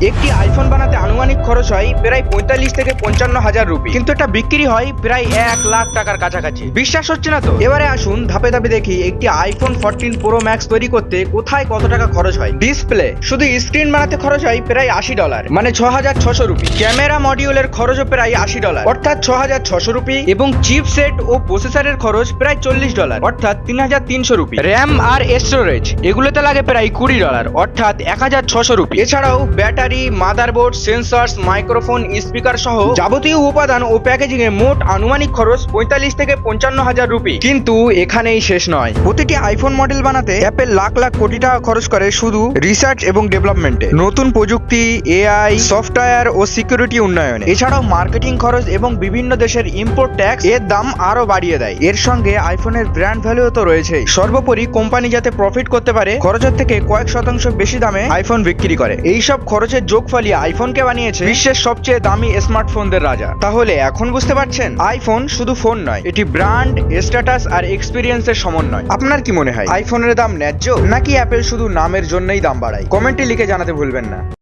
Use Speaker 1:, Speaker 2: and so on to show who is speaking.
Speaker 1: একটি আইফোন বানাতে আনুমানিক খরচ হয় প্রায় 45 থেকে 55 হাজার রুপি, কিন্তু এটা বিক্রি হয় প্রায় 1 লাখ টাকার কাছাকাছি। বিশ্বাস হচ্ছে না তো? এবারে আসুন ধাপে ধাপে দেখি একটি আইফোন 14 প্রো ম্যাক্স তৈরি করতে কোথায় কত টাকা খরচ হয়। ডিসপ্লে, শুধু স্ক্রিন বানাতে খরচ হয় প্রায় $80, মানে 6600 রুপি। ক্যামেরা মডিউলের খরচও প্রায় $80, অর্থাৎ 6600 রুপি, এবং চিপসেট ও প্রসেসরের খরচ প্রায় $40, অর্থাৎ 3300 রুপি। র্যাম আর স্টোরেজ এগুলোতে লাগে প্রায় $20, অর্থাৎ 1600 রুপি। এছাড়াও battery, motherboard, sensors, microphone, speaker সহ যাবতীয় উপাদান ও প্যাকেজিং এ মোট আনুমানিক খরচ 45 থেকে 55 হাজার রুপি। কিন্তু এখানেই শেষ নয়। প্রতিটি আইফোন মডেল বানাতে অ্যাপেল লাখ লাখ কোটি টাকা খরচ করে শুধু রিসার্চ এবং ডেভেলপমেন্টে, নতুন প্রযুক্তি, এআই, সফটওয়্যার ও সিকিউরিটি উন্নয়নে। এছাড়াও মার্কেটিং খরচ এবং বিভিন্ন দেশের ইম্পোর্ট ট্যাক্স এর দাম আরো বাড়িয়ে দেয়। এর সঙ্গে আইফোনের ব্র্যান্ড ভ্যালুও তো রয়েছে। সর্বোপরি কোম্পানি যাতে প্রফিট করতে পারে, খরচের থেকে কয়েক শতাংশ বেশি দামে আইফোন বিক্রি করে। এইসব খরচের যোগফলই আইফোনকে বানিয়েছে বিশ্বের সবচেয়ে দামি স্মার্টফোনদের রাজা। তাহলে এখন বুঝতে পারছেন, আইফোন শুধু ফোন নয়, এটি ব্র্যান্ড, স্ট্যাটাস আর এক্সপিরিয়েন্সের সমন্বয়। আপনার কি মনে হয়, আইফোনের দাম ন্যায্য, নাকি অ্যাপেল শুধু নামের জন্যই দাম বাড়ায়? কমেন্টে লিখে জানাতে ভুলবেন না।